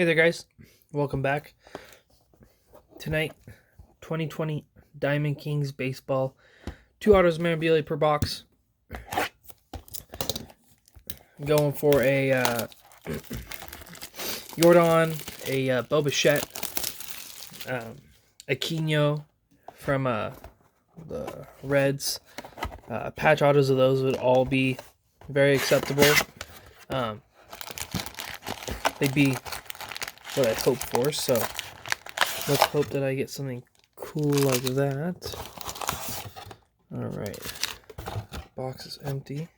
Hey there, guys. Welcome back. Tonight, 2020 Diamond Kings baseball. 2 autos memorabilia per box. I'm going for a Jordan, a Bo Bichette, a Quino from the Reds. Patch autos of those would all be very acceptable. They'd be what I hope for, so let's hope that I get something cool like that. Alright. Box is empty.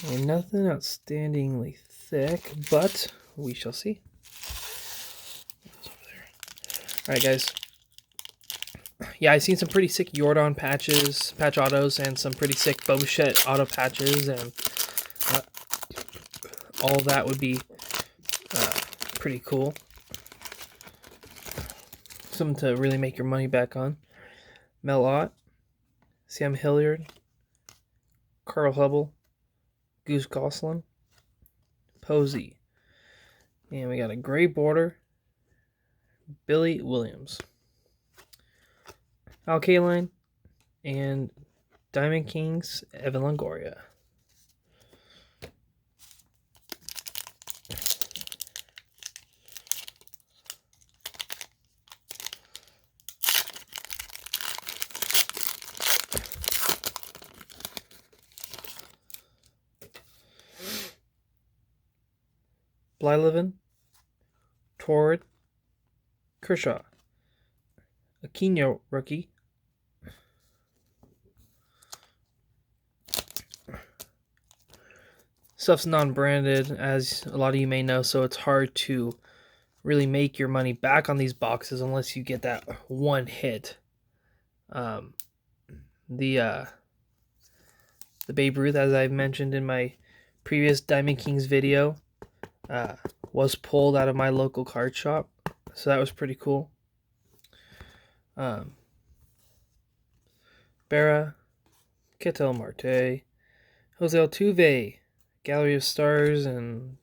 And nothing outstandingly thick, but we shall see. Alright, guys. Yeah, I've seen some pretty sick Jordan patch autos, and some pretty sick Bo Bichette auto patches, and all of that would be pretty cool. Something to really make your money back on. Mel Ott, Sam Hilliard, Carl Hubble, Goose Goslin, Posey, and we got a gray border, Billy Williams, Al Kaline, and Diamond Kings, Evan Longoria. Blyleven, Torrid, Kershaw, Aquino rookie, stuff's non-branded, as a lot of you may know, so it's hard to really make your money back on these boxes unless you get that one hit. The Babe Ruth, as I've mentioned in my previous Diamond Kings video, was pulled out of my local card shop, so that was pretty cool. Berra, Ketel Marte, Jose Altuve, Gallery of Stars, and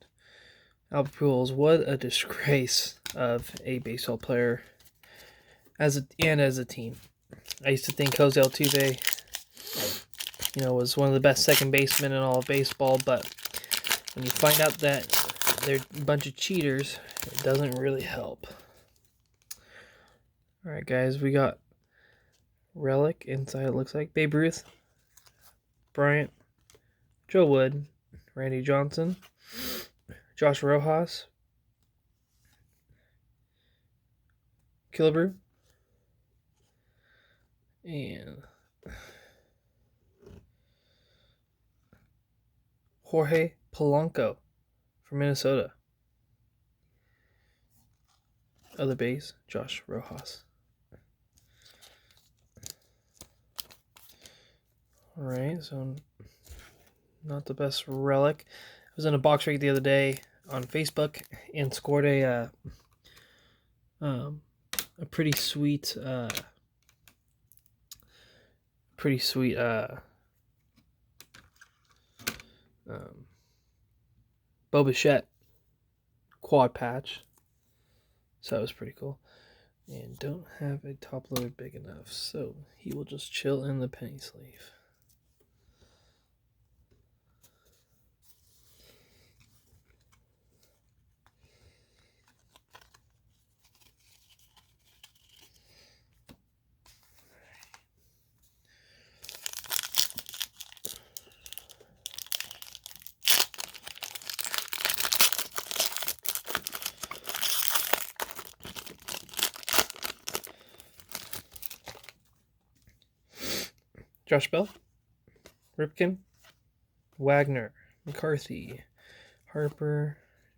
Albert Pujols. What a disgrace of a baseball player as a team. I used to think Jose Altuve, was one of the best second basemen in all of baseball, but when you find out that they're a bunch of cheaters, it doesn't really help. Alright, guys, we got relic inside, it looks like. Babe Ruth, Bryant, Joe Wood, Randy Johnson, Josh Rojas, Killebrew, and Jorge Polanco from Minnesota. Other base, Josh Rojas. Alright, so not the best relic. I was in a box break the other day on Facebook and scored a pretty sweet Bo Bichette quad patch. So that was pretty cool. And don't have a top loader big enough, so he will just chill in the penny sleeve. Josh Bell, Ripken, Wagner, McCarthy, Harper,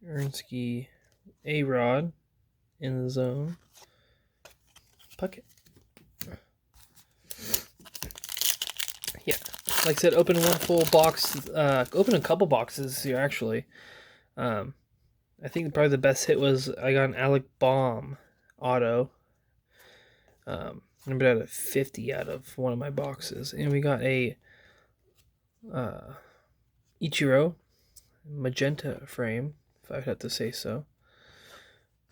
Ernski, A-Rod in the zone, Puckett. Yeah, like I said, open one full box, open a couple boxes here actually. I think probably the best hit was I got an Alec Baum auto. Numbered out of 50 out of one of my boxes. And we got a Ichiro magenta frame I'd have to say so.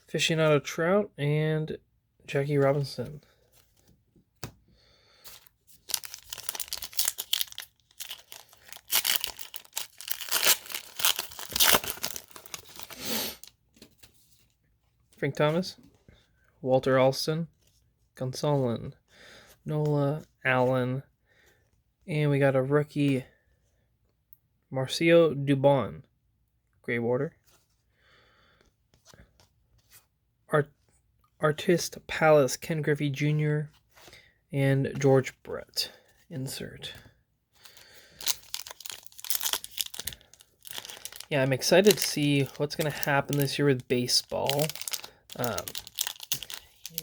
Aficionado Trout and Jackie Robinson. Frank Thomas, Walter Alston, Gonsolin, Nola, Allen, and we got a rookie, Marcio Dubon, Gray Water. Artist Palace, Ken Griffey Jr. and George Brett. Insert. Yeah, I'm excited to see what's going to happen this year with baseball.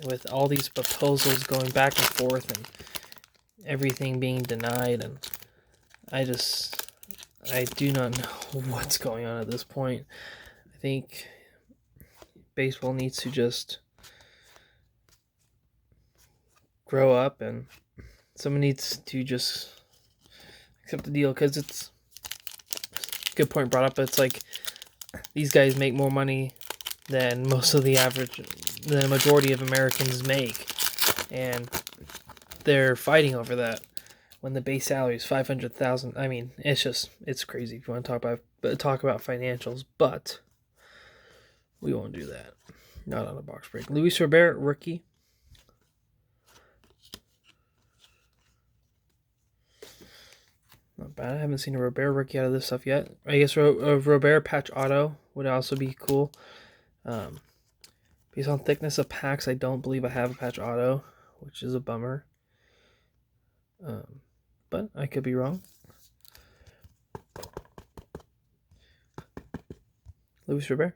With all these proposals going back and forth and everything being denied, and I do not know what's going on at this point. I think baseball needs to just grow up, and someone needs to just accept the deal, because it's a good point brought up. It's like these guys make more money than the majority of Americans make, and they're fighting over that when the base salary is $500,000. I mean, it's crazy if you want to talk about financials, but we won't do that. Not on a box break. Luis Robert, rookie. Not bad. I haven't seen a Robert rookie out of this stuff yet. I guess a Robert patch auto would also be cool. Based on thickness of packs, I don't believe I have a patch auto, which is a bummer. But I could be wrong. Luis Robert.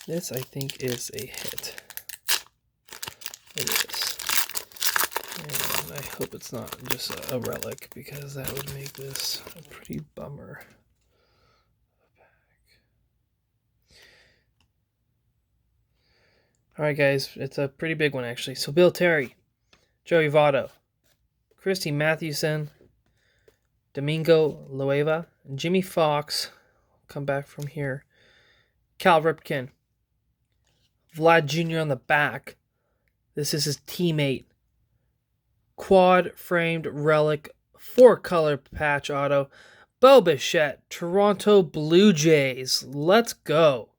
This, I think, is a hit. It is. And I hope it's not just a relic, because that would make this a pretty bummer. Alright guys, it's a pretty big one actually. So Bill Terry, Joey Votto, Christy Mathewson, Domingo Loeva, Jimmy Fox, come back from here, Cal Ripken, Vlad Jr. on the back. This is his teammate. Quad framed relic, 4-color patch auto, Bo Bichette, Toronto Blue Jays. Let's go.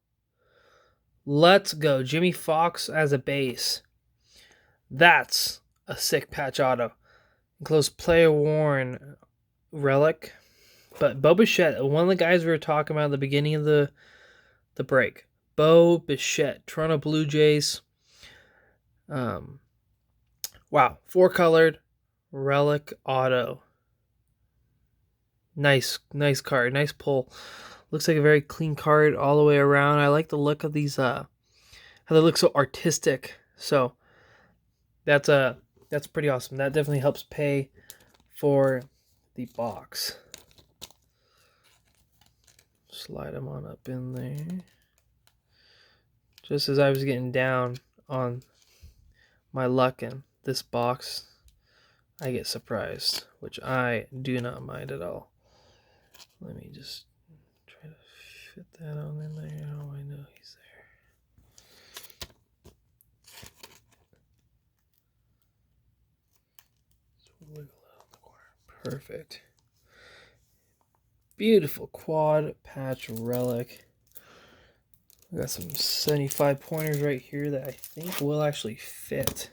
Let's go. Jimmy Fox as a base. That's a sick patch auto. Enclosed player worn relic. But Bo Bichette, one of the guys we were talking about at the beginning of the break. Bo Bichette, Toronto Blue Jays. Wow. 4-colored relic auto. Nice card. Nice pull. Looks like a very clean card all the way around. I like the look of these, how they look so artistic. So that's pretty awesome. That definitely helps pay for the box. Slide them on up in there. Just as I was getting down on my luck in this box, I get surprised, which I do not mind at all. Let me just try to fit that on in there. Oh, I know he's there. Just wiggle out the corner. Perfect. Beautiful quad patch relic. We got some 75 pointers right here that I think will actually fit.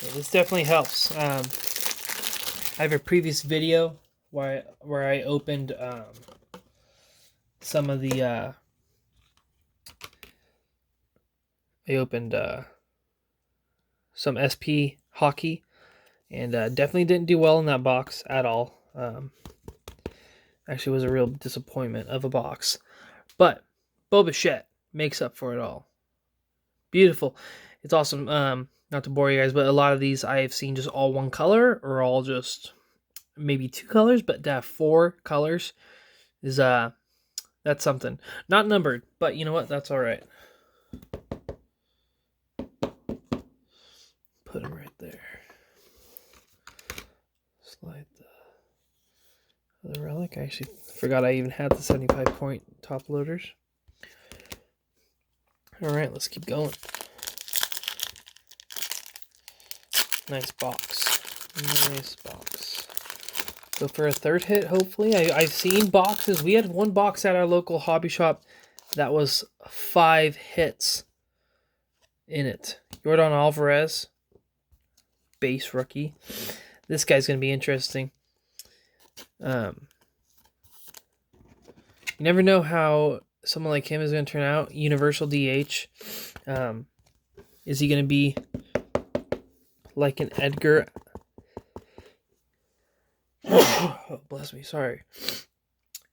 Yeah, this definitely helps. I have a previous video where I opened some of the some SP hockey, and definitely didn't do well in that box at all. Actually was a real disappointment of a box, but Bo Bichette makes up for it all. Beautiful. It's awesome. Not to bore you guys, but a lot of these I have seen just all one color or all just maybe 2 colors, but to have 4 colors is that's something. Not numbered, but you know what? That's all right. Put them right there. Slide the relic. I actually forgot I even had the 75-point top loaders. Alright, let's keep going. Nice box. Nice box. So for a third hit, hopefully. I've seen boxes. We had one box at our local hobby shop that was 5 hits in it. Jordan Alvarez, base rookie. This guy's going to be interesting. You never know how someone like him is going to turn out. Universal DH. Is he going to be like an Edgar? Oh, bless me. Sorry.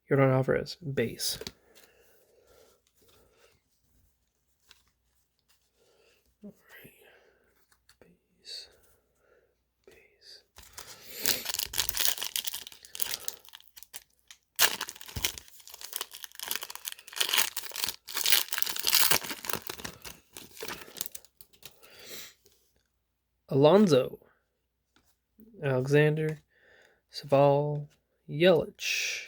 Jordan Alvarez, base. All right. Base. Base. Alonso, Alexander, Saval, Yelich,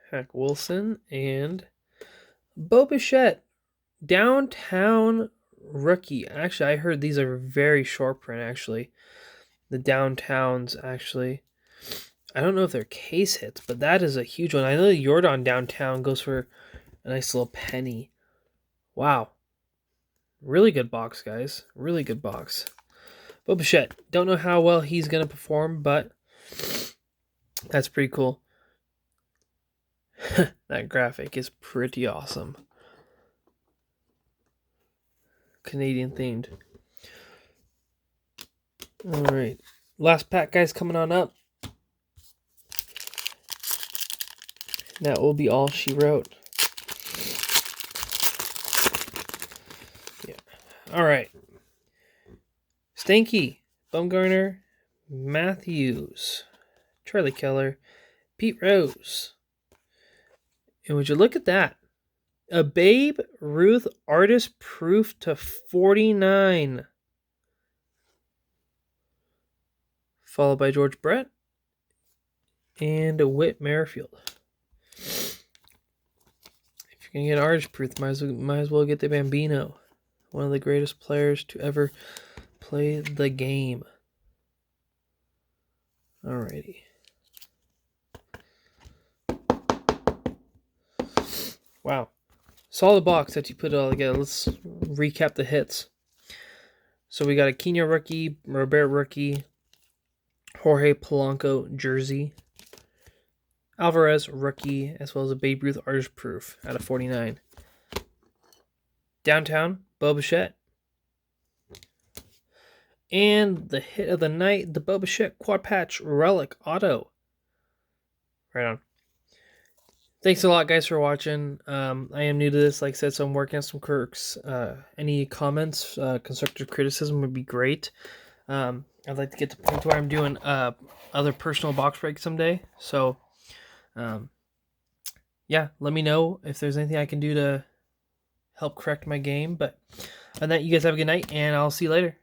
Hack Wilson, and Bo Bichette, downtown rookie. Actually, I heard these are very short print, actually. The downtowns, actually. I don't know if they're case hits, but that is a huge one. I know the Jordan downtown goes for a nice little penny. Wow. Really good box, guys. Really good box. Bo Bichette. Don't know how well he's going to perform, but that's pretty cool. That graphic is pretty awesome. Canadian themed. Alright. Last pack, guys, coming on up. That will be all she wrote. Yeah. Alright. Stanky, Bumgarner, Matthews, Charlie Keller, Pete Rose. And would you look at that? A Babe Ruth artist proof to 49. Followed by George Brett and Whit Merrifield. If you're going to get an artist proof, might as well get the Bambino. One of the greatest players to ever play the game. Alrighty. Wow. Solid box that you put it all together. Let's recap the hits. So we got a Quino rookie, Robert rookie, Jorge Polanco jersey, Alvarez rookie, as well as a Babe Ruth artist proof out of 49. Downtown, Bo Bichette. And the hit of the night, the Bo Bichette quad patch relic auto. Right on. Thanks a lot, guys, for watching. I am new to this, like I said, so I'm working on some quirks. Any comments, constructive criticism would be great. I'd like to get to the point where I'm doing other personal box breaks someday. So, yeah, let me know if there's anything I can do to help correct my game. But other than that, you guys have a good night, and I'll see you later.